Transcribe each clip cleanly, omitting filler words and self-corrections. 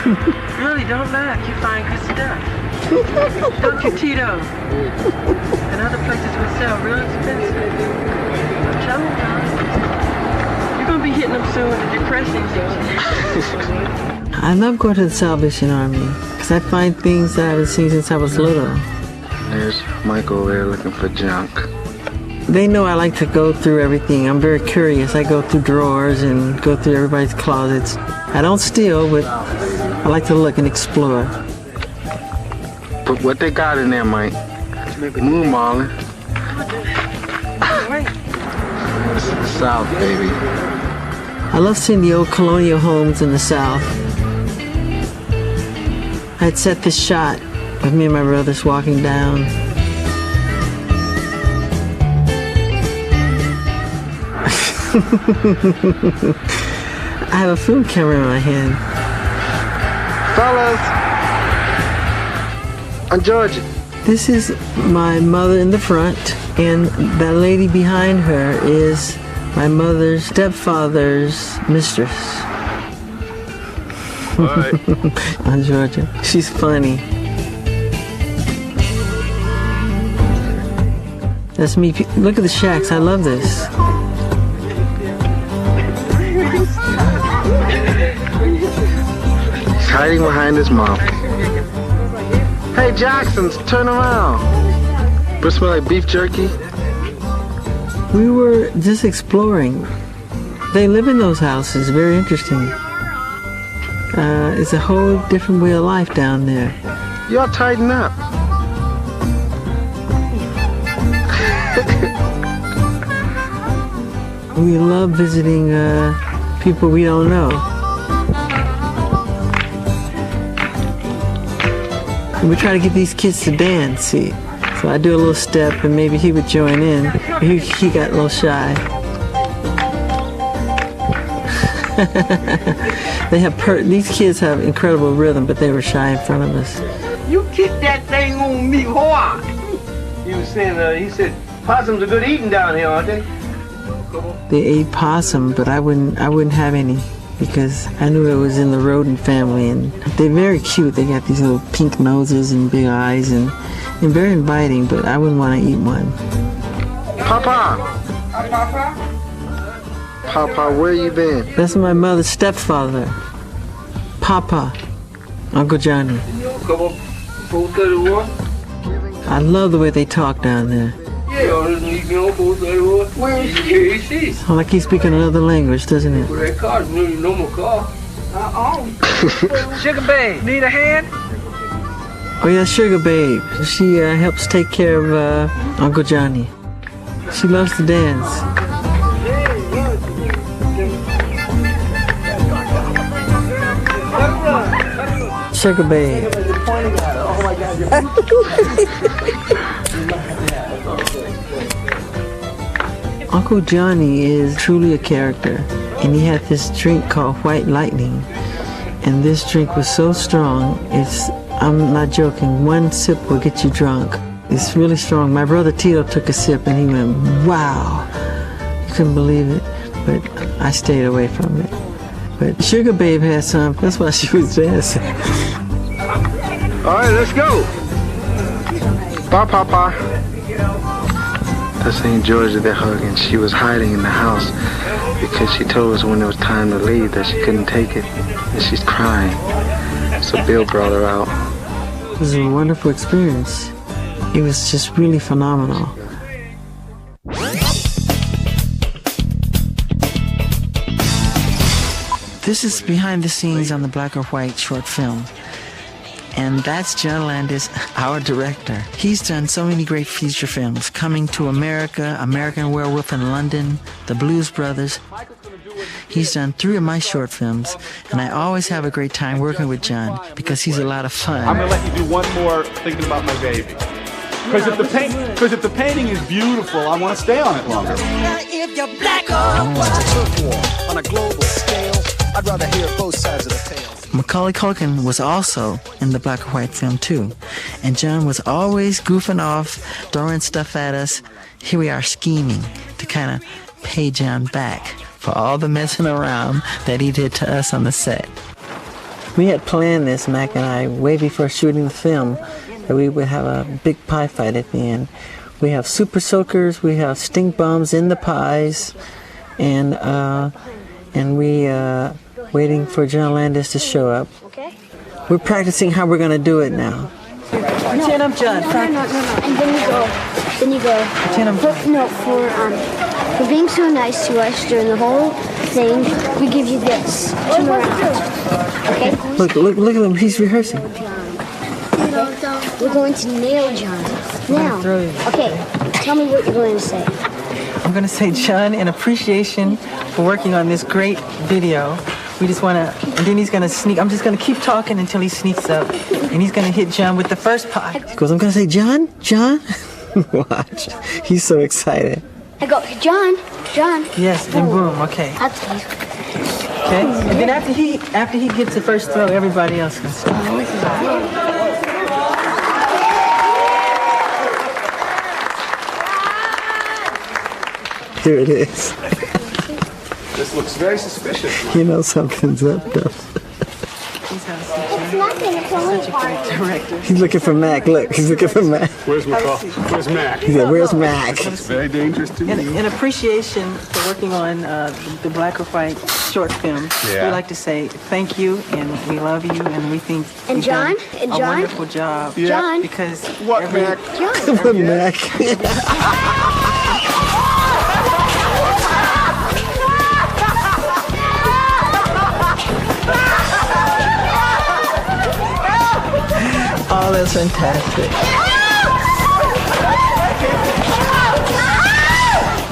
Really, don't laugh. You find good stuff. Don't you, Tito? And other places will sell real expensive. I'm telling you. You're going to be hitting them soon. The depression's I love going to the Salvation Army because I find things that I haven't seen since I was little. There's Michael over there looking for junk. They know I like to go through everything. I'm very curious. I go through drawers and go through everybody's closets. I don't steal, but I like to look and explore. But what they got in there, Mike? Moon Marlin. This is the South, baby. I love seeing the old colonial homes in the South. I had set this shot of me and my brothers walking down. I have a film camera in my hand. Fellas, I'm Georgia. This is my mother in the front, and that lady behind her is my mother's stepfather's mistress. Right. I'm Georgia. She's funny. That's me. Look at the shacks. I love this. He's hiding behind his mom. Hey, Jacksons, turn around. Does it smell like beef jerky? We were just exploring. They live in those houses. Very interesting. It's a whole different way of life down there. Y'all tighten up. We love visiting people we don't know. And we try to get these kids to dance, see. So I do a little step and maybe he would join in. He got a little shy. These kids have incredible rhythm, but they were shy in front of us. You kick that thing on me hard. He was saying, he said, possums are good eating down here, aren't they? They ate possum, but I wouldn't have any because I knew it was in the rodent family, and they're very cute. They got these little pink noses and big eyes and very inviting, but I wouldn't want to eat one. Papa! Papa, where you been? That's my mother's stepfather, Papa, Uncle Johnny. I love the way they talk down there. Like he's speaking another language, doesn't it? Sugar babe, need a hand? Oh yeah, Sugar Babe. She helps take care of Uncle Johnny. She loves to dance. Sugar Babe. Uncle Johnny is truly a character, and he had this drink called White Lightning, and this drink was so strong, I'm not joking, one sip will get you drunk. It's really strong. My brother Tito took a sip and he went, wow. You couldn't believe it, but I stayed away from it. But Sugar Babe had some, that's why she was dancing. All right, let's go. Bye, Papa. That's St. Georgia they're hugging. She was hiding in the house because she told us when it was time to leave that she couldn't take it, and she's crying. So Bill brought her out. It was a wonderful experience. It was just really phenomenal. This is behind the scenes on the Black or White short film. And that's John Landis, our director. He's done so many great feature films. Coming to America, American Werewolf in London, The Blues Brothers. He's done 3 of my short films, and I always have a great time working with John because he's a lot of fun. I'm gonna let you do one more thinking about my baby. Because if the painting is beautiful, I want to stay on it longer. If you're black or white, on a global scale, I'd rather hear both sides of the tale. Macaulay Culkin was also in the Black or White film too, and John was always goofing off, throwing stuff at us. Here we are scheming to kind of pay John back for all the messing around that he did to us on the set. We had planned this, Mac and I, way before shooting the film, that we would have a big pie fight at the end. We have super soakers, we have stink bombs in the pies, and we waiting for John Landis to show up. Okay. We're practicing how we're gonna do it now. Chin up, John. No. And then you go. Chin up. For being so nice to us during the whole thing, we give you this. Turn around. Okay. Look at him. He's rehearsing. We're going to nail John. Now. Okay. Tell me what you're going to say. I'm gonna say, John, in appreciation for working on this great video, we just wanna, and then he's gonna sneak. I'm just gonna keep talking until he sneaks up, and he's gonna hit John with the first pie. He goes, I'm gonna say, John. Watch. He's so excited. I go, John. Yes, and boom. Okay. Okay. And then after he gets the first throw, everybody else can start. Here it is. This looks very suspicious. You know something's up, though. It's nothing. It's only part. Director. He's looking for Mac. Look, he's looking for Mac. Where's Where's Mac? He said, "Where's Mac?" It's very dangerous to me. In appreciation for working on the Black or White short film, we'd like to say thank you, and we love you, and we think And you've John? done And a John? wonderful job. Yeah. John. Because What, Mac? John. What Mac? Oh, that's fantastic.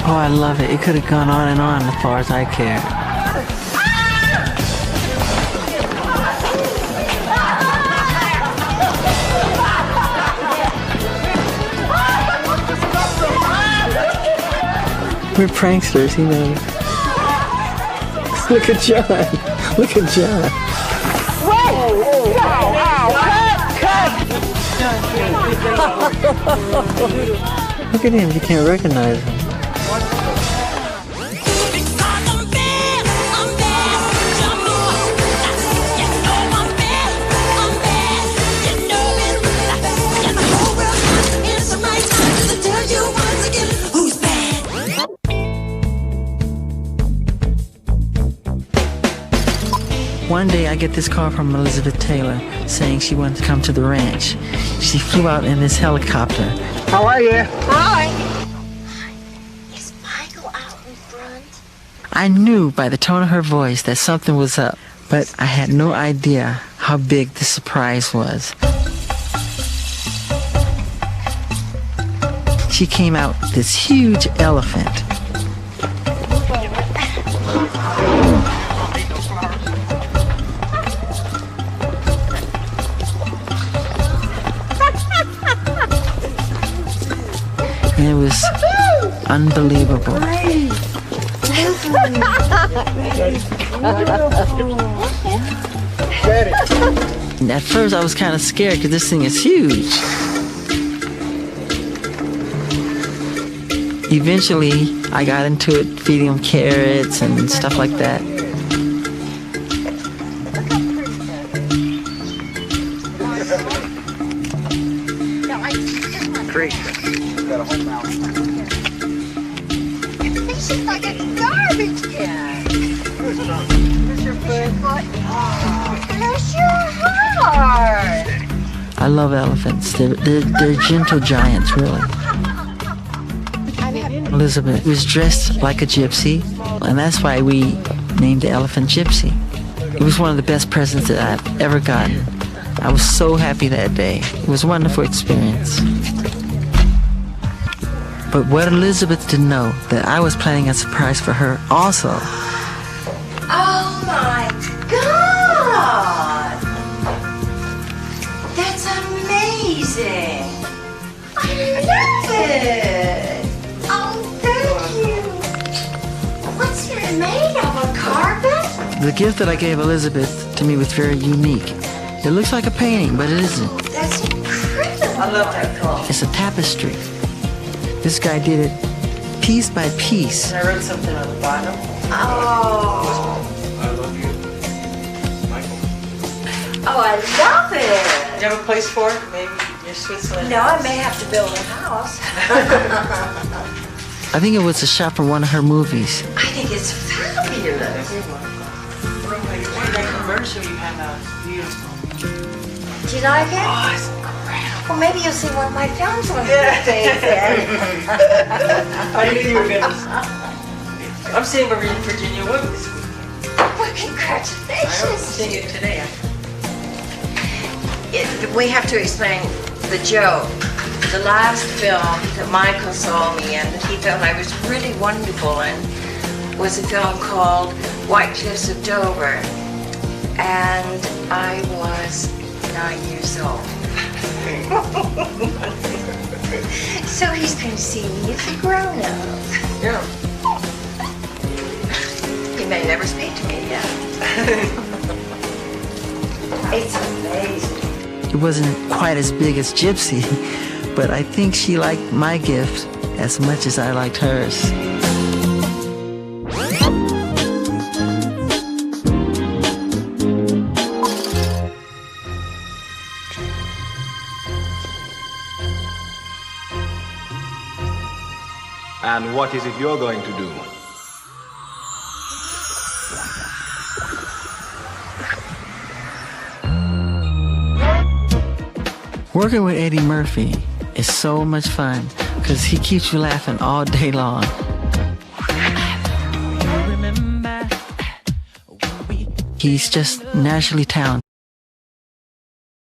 Oh, I love it. It could have gone on and on as far as I care. We're pranksters, he knows. Look at John. Look at John. Look at him, you can't recognize him. One day I get this call from Elizabeth Taylor saying she wants to come to the ranch. She flew out in this helicopter. How are you? Hi. Is Michael out in front? I knew by the tone of her voice that something was up, but I had no idea how big the surprise was. She came out this huge elephant. And it was unbelievable. And at first I was kind of scared because this thing is huge. Eventually I got into it, feeding him carrots and stuff like that. Great. She's like a garbage can. Bless your heart. I love elephants. They're gentle giants, really. Elizabeth was dressed like a gypsy, and that's why we named the elephant Gypsy. It was one of the best presents that I've ever gotten. I was so happy that day. It was a wonderful experience. But what Elizabeth didn't know, that I was planning a surprise for her also. Oh my God! That's amazing! I love it! Oh, thank you! What's it made of, a carpet? The gift that I gave Elizabeth to me was very unique. It looks like a painting, but it isn't. That's incredible! I love that color. It's a tapestry. This guy did it piece by piece. I wrote something on the bottom. Oh! Oh, I love it. Do you have a place for it? Maybe your Switzerland? No, I may have to build a house. I think it was a shot from one of her movies. I think it's fabulous. That commercial you had out is beautiful. Do you like it? Oh, it's incredible. Well, maybe you'll see one of my films one of these days then. I knew you were going to. I'm seeing Virginia Wood this week. Well, I hope to congratulations. see you today. We have to explain the joke. The last film that Michael saw me in, that he felt I was really wonderful in, was a film called White Cliffs of Dover. And I was 9 years old. So he's going to see me as a grown-up. Yeah. He may never speak to me again. It's amazing. It wasn't quite as big as Gypsy, but I think she liked my gift as much as I liked hers. And what is it you're going to do? Working with Eddie Murphy is so much fun because he keeps you laughing all day long. He's just naturally talented.